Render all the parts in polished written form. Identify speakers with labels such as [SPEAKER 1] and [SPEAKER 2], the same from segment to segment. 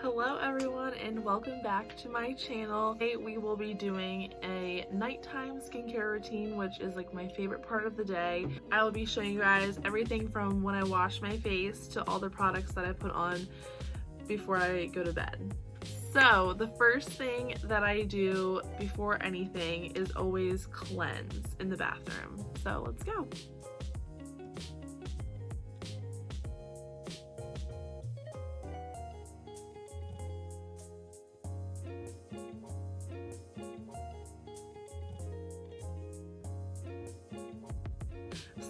[SPEAKER 1] Hello everyone and welcome back to my channel. Today we will be doing a nighttime skincare routine, which is like my favorite part of the day. I will be showing you guys everything from when I wash my face to all the products that I put on before I go to bed. So the first thing that I do before anything is always cleanse in the bathroom. So let's go.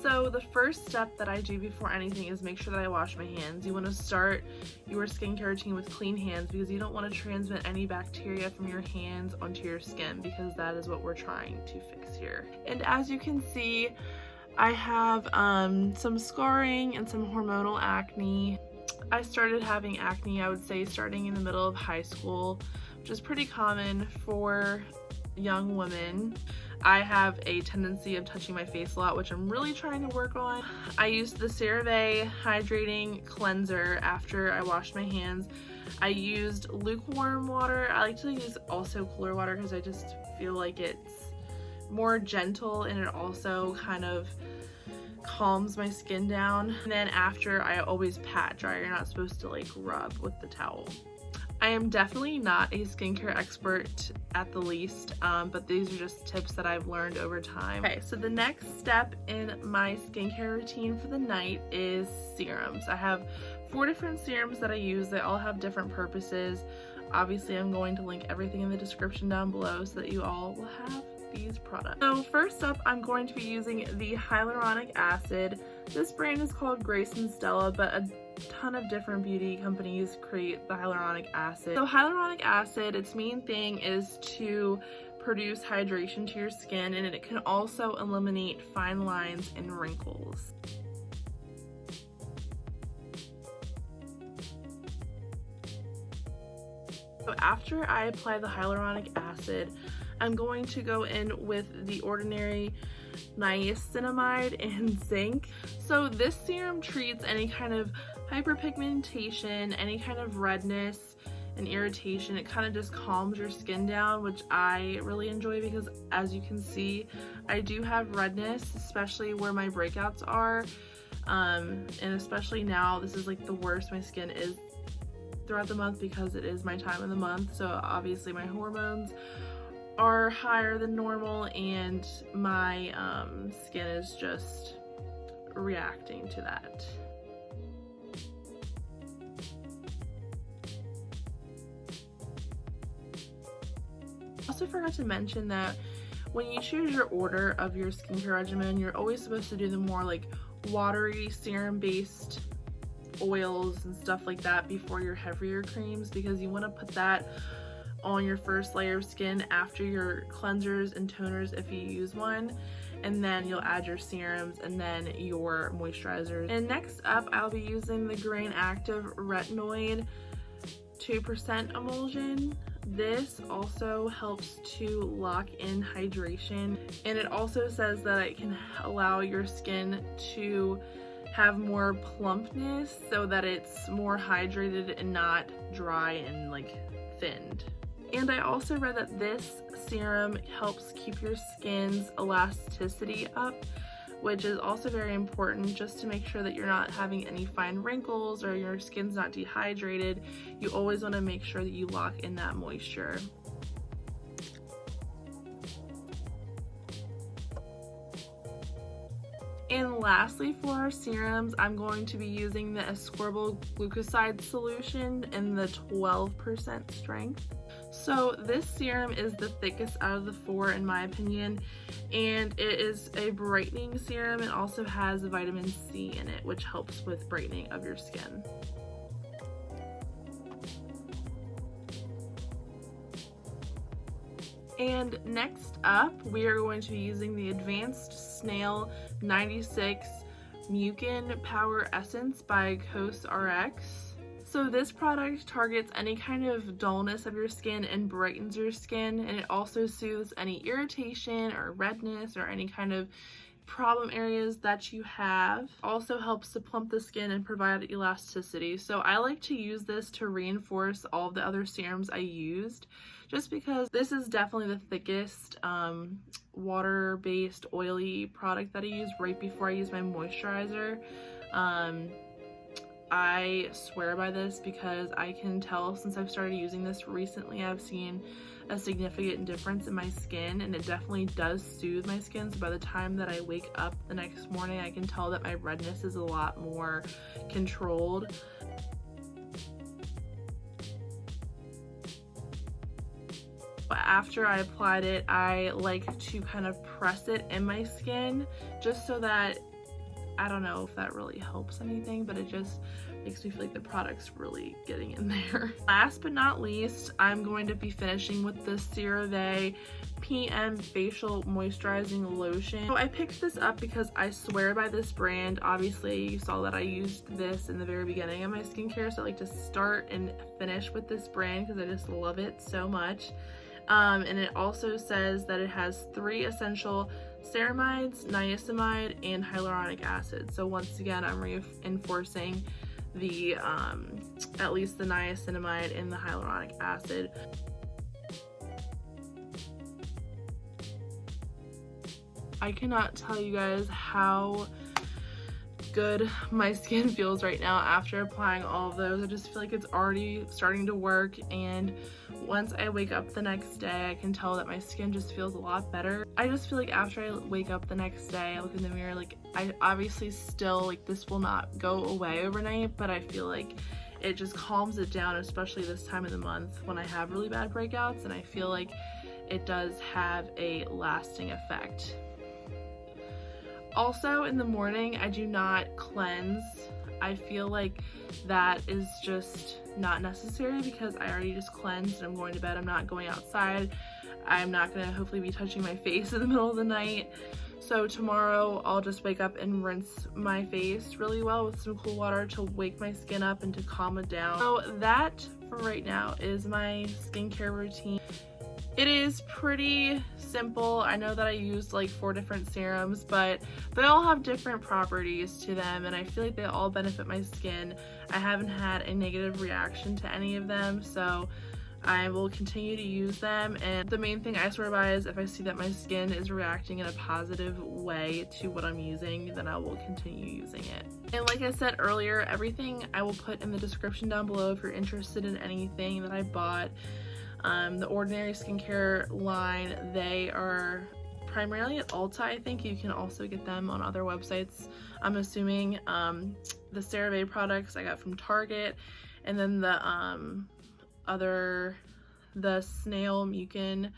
[SPEAKER 1] So the first step that I do before anything is make sure that I wash my hands. You want to start your skincare routine with clean hands because you don't want to transmit any bacteria from your hands onto your skin, because that is what we're trying to fix here. And as you can see, I have some scarring and some hormonal acne. I started having acne, I would say, starting in the middle of high school, which is pretty common for young women. I have a tendency of touching my face a lot, which I'm really trying to work on. I used the CeraVe hydrating cleanser after I washed my hands. I used lukewarm water. I like to use also cooler water because I just feel like it's more gentle and it also kind of calms my skin down. And then after, I always pat dry. You're not supposed to like rub with the towel. I am definitely not a skincare expert at the least, but these are just tips that I've learned over time. Okay, so the next step in my skincare routine for the night is serums. I have 4 different serums that I use. They all have different purposes. Obviously, I'm going to link everything in the description down below so that you all will have these products. So first up, I'm going to be using the hyaluronic acid. This brand is called Grace and Stella, but a ton of different beauty companies create the hyaluronic acid. So hyaluronic acid, its main thing is to produce hydration to your skin, and it can also eliminate fine lines and wrinkles. So after I apply the hyaluronic acid, I'm going to go in with the Ordinary niacinamide and zinc. So this serum treats any kind of hyperpigmentation, any kind of redness and irritation. It kind of just calms your skin down, which I really enjoy because, as you can see, I do have redness, especially where my breakouts are, and especially now. This is like the worst my skin is throughout the month because it is my time of the month. So obviously my hormones are higher than normal and my skin is just reacting to that. Also forgot to mention that when you choose your order of your skincare regimen, you're always supposed to do the more like watery serum based oils and stuff like that before your heavier creams, because you want to put that on your first layer of skin after your cleansers and toners if you use one, and then you'll add your serums and then your moisturizers. And next up, I'll be using the Grain Active Retinoid 2% emulsion. This also helps to lock in hydration, and it also says that it can allow your skin to have more plumpness so that it's more hydrated and not dry and like thinned. And I also read that this serum helps keep your skin's elasticity up, which is also very important just to make sure that you're not having any fine wrinkles or your skin's not dehydrated. You always want to make sure that you lock in that moisture. And lastly, for our serums, I'm going to be using the ascorbyl glucoside solution in the 12% strength. So this serum is the thickest out of the 4 in my opinion, and it is a brightening serum. It also has vitamin C in it, which helps with brightening of your skin. And next up, we are going to be using the Advanced Snail 96 Mucin Power Essence by xoxo. So this product targets any kind of dullness of your skin and brightens your skin, and it also soothes any irritation or redness or any kind of problem areas that you have. Also helps to plump the skin and provide elasticity. So I like to use this to reinforce all the other serums I used, just because this is definitely the thickest water-based oily product that I use right before I use my moisturizer. I swear by this because I can tell since I've started using this recently, I've seen a significant difference in my skin, and it definitely does soothe my skin. So by the time that I wake up the next morning, I can tell that my redness is a lot more controlled. But after I applied it, I like to kind of press it in my skin just so that, I don't know if that really helps anything, but it just makes me feel like the product's really getting in there. Last but not least, I'm going to be finishing with the CeraVe PM Facial Moisturizing Lotion. So I picked this up because I swear by this brand. Obviously, you saw that I used this in the very beginning of my skincare, so I like to start and finish with this brand because I just love it so much. And it also says that it has 3 essential ceramides, niacinamide, and hyaluronic acid. So once again, I'm reinforcing the at least the niacinamide and the hyaluronic acid. I cannot tell you guys how good my skin feels right now after applying all of those. I just feel like it's already starting to work, and once I wake up the next day, I can tell that my skin just feels a lot better. I just feel like after I wake up the next day, I look in the mirror, like I obviously still, like, this will not go away overnight, but I feel like it just calms it down, especially this time of the month when I have really bad breakouts, and I feel like it does have a lasting effect. Also, in the morning, I do not cleanse. I feel like that is just not necessary because I already just cleansed and I'm going to bed. I'm not going outside. I'm not going to hopefully be touching my face in the middle of the night. So tomorrow I'll just wake up and rinse my face really well with some cool water to wake my skin up and to calm it down. So that for right now is my skincare routine. It is pretty simple. I know that I used like 4 different serums, but they all have different properties to them, and I feel like they all benefit my skin. I haven't had a negative reaction to any of them, so I will continue to use them. And the main thing I swear by is if I see that my skin is reacting in a positive way to what I'm using, then I will continue using it. And like I said earlier, everything I will put in the description down below if you're interested in anything that I bought. The Ordinary Skincare line, they are primarily at Ulta. I think you can also get them on other websites, I'm assuming. The CeraVe products I got from Target, and then the Snail Mucin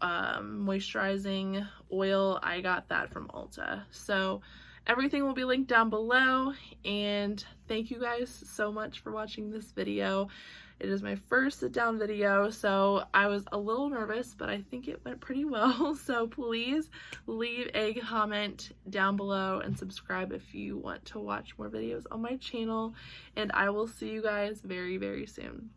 [SPEAKER 1] moisturizing oil, I got that from Ulta. So everything will be linked down below, and thank you guys so much for watching this video. It is my first sit down video, so I was a little nervous, but I think it went pretty well. So please leave a comment down below and subscribe if you want to watch more videos on my channel, and I will see you guys very, very soon.